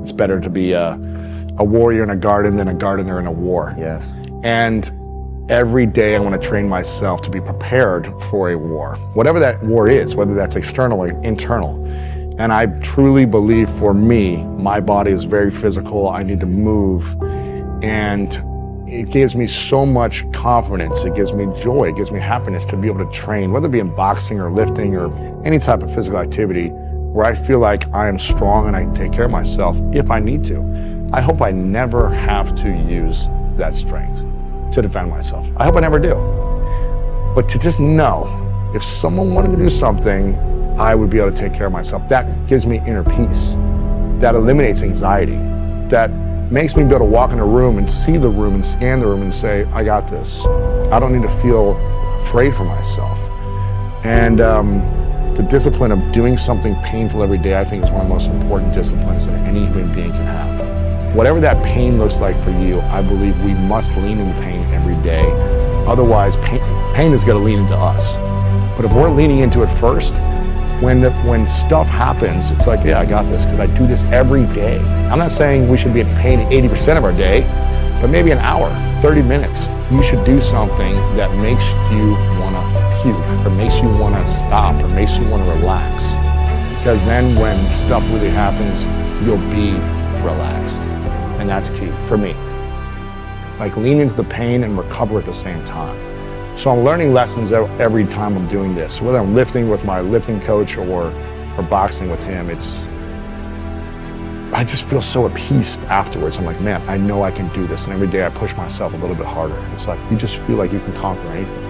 It's better to be a warrior in a garden than a gardener in a war. Yes. And every day I want to train myself to be prepared for a war, whatever that war is, whether that's external or internal. And I truly believe for me, my body is very physical. I need to move. And it gives me so much confidence. It gives me joy. It gives me happiness to be able to train, whether it be in boxing or lifting or any type of physical activity where I feel like I am strong and I can take care of myself if I need to. I hope I never have to use that strength to defend myself. I hope I never do. But to just know, if someone wanted to do something, I would be able to take care of myself. That gives me inner peace. That eliminates anxiety. That makes me be able to walk in a room and see the room and scan the room and say, I got this. I don't need to feel afraid for myself. And the discipline of doing something painful every day, I think is one of the most important disciplines that any human being can have. Whatever that pain looks like for you, I believe we must lean into pain every day. Otherwise, pain is going to lean into us. But if we're leaning into it first, when stuff happens, it's like, yeah, I got this, because I do this every day. I'm not saying we should be in pain 80% of our day, but maybe an hour, 30 minutes. You should do something that makes you want to puke, or makes you want to stop, or makes you want to relax. Because then when stuff really happens, you'll be relaxed. And that's key for me. Like, lean into the pain and recover at the same time. So I'm learning lessons every time I'm doing this. Whether I'm lifting with my lifting coach or boxing with him, I just feel so at peace afterwards. I'm like, man, I know I can do this. And every day I push myself a little bit harder. It's like, you just feel like you can conquer anything.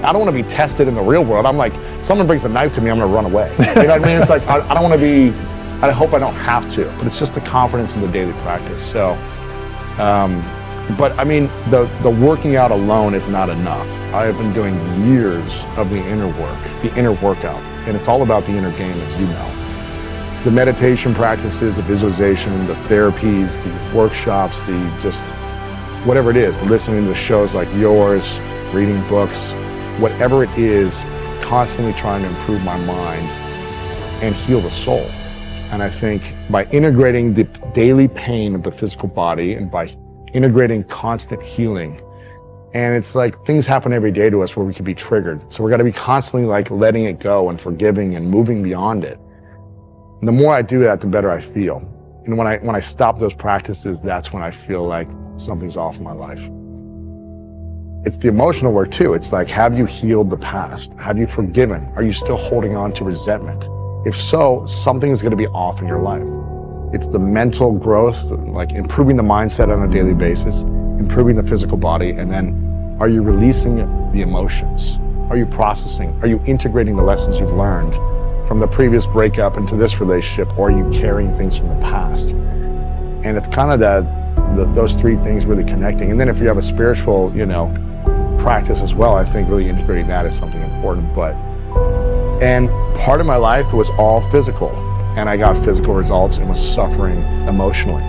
I don't want to be tested in the real world. I'm like, someone brings a knife to me, I'm going to run away. You know what I mean? It's like, I don't want to be, I hope I don't have to, but it's just the confidence in the daily practice. So, but I mean, the working out alone is not enough. I have been doing years of the inner work, the inner workout, and it's all about the inner game, as you know. The meditation practices, the visualization, the therapies, the workshops, the just whatever it is, listening to shows like yours, reading books, whatever it is, constantly trying to improve my mind and heal the soul. And I think by integrating the daily pain of the physical body and by integrating constant healing, and it's like things happen every day to us where we can be triggered. So we're got to be constantly like letting it go and forgiving and moving beyond it. And the more I do that, the better I feel. And when I stop those practices, that's when I feel like something's off in my life. It's the emotional work too. It's like, have you healed the past? Have you forgiven? Are you still holding on to resentment? If so, something's going to be off in your life. It's the mental growth, like improving the mindset on a daily basis, improving the physical body, and then are you releasing the emotions? Are you processing? Are you integrating the lessons you've learned from the previous breakup into this relationship, or are you carrying things from the past? And it's kind of those three things really connecting. And then if you have a spiritual, practice as well, I think really integrating that is something important. And part of my life was all physical, and I got physical results and was suffering emotionally.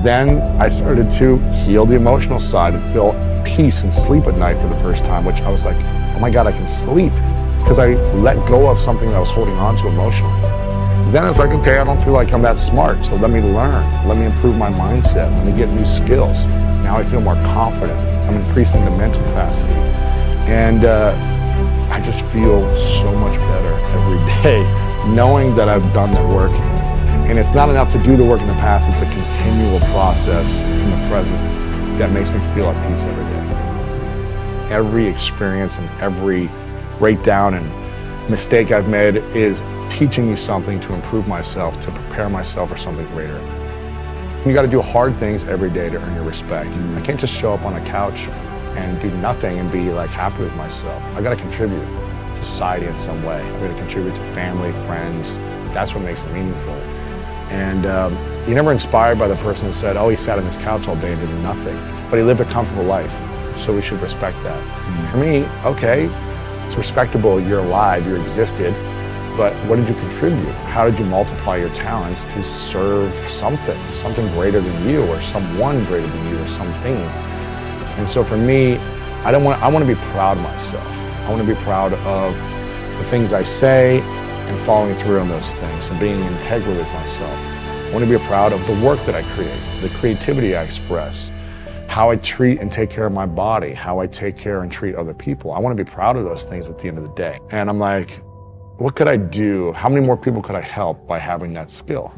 Then I started to heal the emotional side and feel peace and sleep at night for the first time, which I was like, oh my God, I can sleep. It's because I let go of something that I was holding on to emotionally. Then I was like, okay, I don't feel like I'm that smart, so let me learn. Let me improve my mindset. Let me get new skills. Now I feel more confident. I'm increasing the mental capacity. And I just feel so much better every day knowing that I've done that work. And it's not enough to do the work in the past, it's a continual process in the present that makes me feel at peace every day. Every experience and every breakdown and mistake I've made is teaching me something to improve myself, to prepare myself for something greater. You got to do hard things every day to earn your respect. I can't just show up on a couch and do nothing and be like happy with myself. I got to contribute to society in some way. I got to contribute to family, friends. That's what makes it meaningful. And you're never inspired by the person who said, oh, he sat on his couch all day and did nothing, but he lived a comfortable life, so we should respect that. For me, okay, it's respectable, you're alive, you existed, but what did you contribute? How did you multiply your talents to serve something greater than you, or someone greater than you, or something? And so for me, I want to be proud of myself. I want to be proud of the things I say and following through on those things and being integral with myself. I want to be proud of the work that I create, the creativity I express, how I treat and take care of my body, how I take care and treat other people. I want to be proud of those things at the end of the day. And I'm like, what could I do? How many more people could I help by having that skill?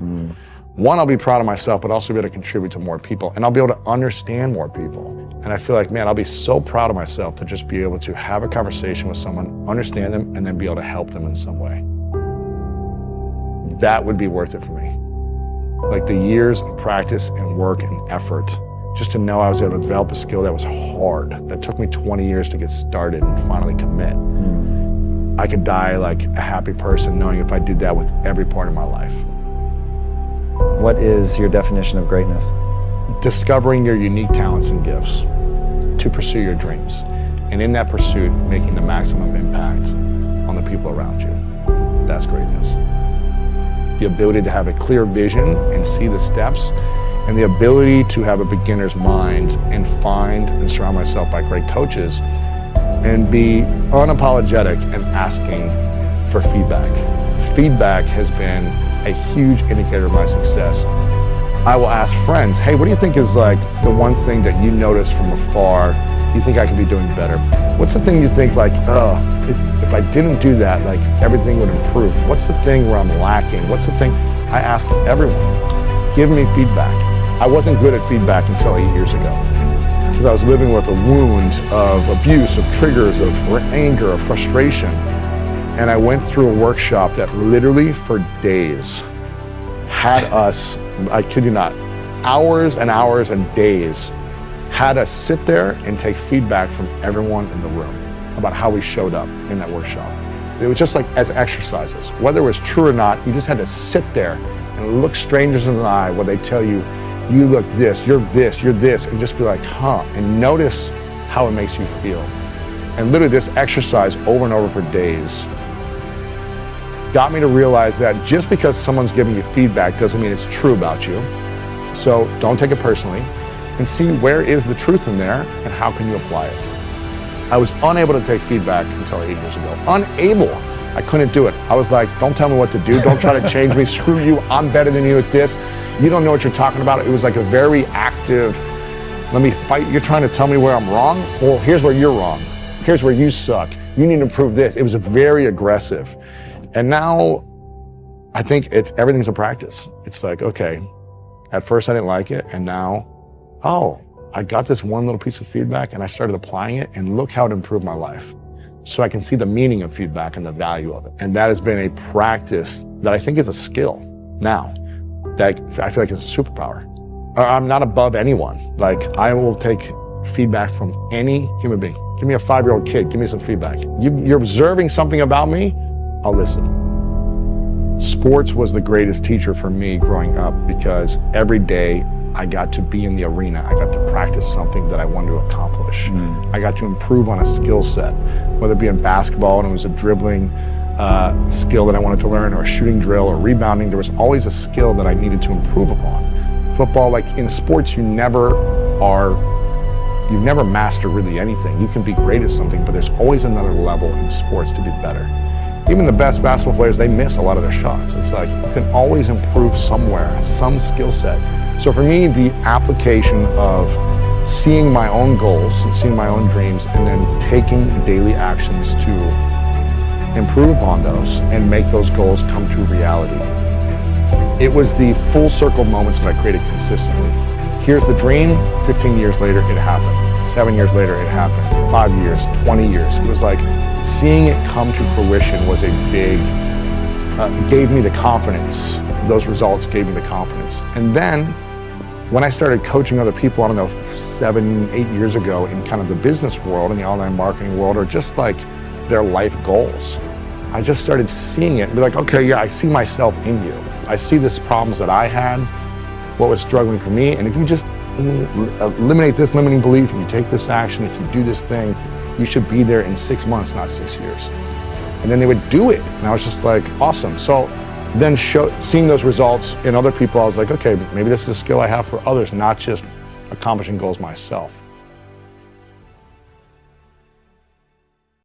One, I'll be proud of myself, but also be able to contribute to more people, and I'll be able to understand more people. And I feel like, man, I'll be so proud of myself to just be able to have a conversation with someone, understand them, and then be able to help them in some way. That would be worth it for me. Like the years of practice and work and effort, just to know I was able to develop a skill that was hard, that took me 20 years to get started and finally commit. I could die like a happy person knowing if I did that with every part of my life. What is your definition of greatness? Discovering your unique talents and gifts to pursue your dreams. And in that pursuit, making the maximum impact on the people around you. That's greatness. The ability to have a clear vision and see the steps, and the ability to have a beginner's mind and find and surround myself by great coaches and be unapologetic and asking for feedback. Feedback has been a huge indicator of my success. I will ask friends, hey, what do you think is like the one thing that you notice from afar you think I could be doing better? What's the thing you think like, if I didn't do that, like everything would improve? What's the thing where I'm lacking? What's the thing? I ask everyone, give me feedback. I wasn't good at feedback until 8 years ago, because I was living with a wound of abuse, of triggers, of anger, of frustration. And I went through a workshop that literally for days had us, I kid you not, hours and hours and days, had us sit there and take feedback from everyone in the room about how we showed up in that workshop. It was just like as exercises. Whether it was true or not, you just had to sit there and look strangers in the eye while they tell you, you look this, you're this, and just be like, huh, and notice how it makes you feel. And literally this exercise over and over for days got me to realize that just because someone's giving you feedback doesn't mean it's true about you. So don't take it personally, and see where is the truth in there and how can you apply it. I was unable to take feedback until 8 years ago. Unable. I couldn't do it. I was like, don't tell me what to do. Don't try to change me. Screw you. I'm better than you at this. You don't know what you're talking about. It was like a very active, let me fight. You're trying to tell me where I'm wrong? Well, here's where you're wrong. Here's where you suck. You need to improve this. It was very aggressive. And now I think everything's a practice. It's like, okay, at first I didn't like it. And now, oh, I got this one little piece of feedback and I started applying it, and look how it improved my life. So I can see the meaning of feedback and the value of it. And that has been a practice that I think is a skill now, that I feel like it's a superpower. I'm not above anyone. Like, I will take feedback from any human being. Give me a 5-year-old kid, give me some feedback. You're observing something about me, I'll listen. Sports was the greatest teacher for me growing up, because every day I got to be in the arena. I got to practice something that I wanted to accomplish. I got to improve on a skill set, whether it be in basketball and it was a dribbling skill that I wanted to learn, or a shooting drill, or rebounding. There was always a skill that I needed to improve upon. Football, like in sports, you never master really anything. You can be great at something, but there's always another level in sports to be better. Even the best basketball players, they miss a lot of their shots. It's like you can always improve somewhere, some skill set. So for me, the application of seeing my own goals and seeing my own dreams, and then taking daily actions to improve upon those and make those goals come to reality. It was the full circle moments that I created consistently. Here's the dream, 15 years later, it happened. 7 years later, it happened. 5 years, 20 years. It was like seeing it come to fruition was a big, it gave me the confidence. Those results gave me the confidence. And then when I started coaching other people, I don't know, 7, 8 years ago, in kind of the business world and the online marketing world, or just like their life goals, I just started seeing it and be like, okay, yeah, I see myself in you. I see this problems that I had, what was struggling for me, and if you just eliminate this limiting belief and you take this action, if you do this thing, you should be there in 6 months, not 6 years. And then they would do it, and I was just like, awesome. So then seeing those results in other people, I was like, okay, maybe this is a skill I have for others, not just accomplishing goals myself.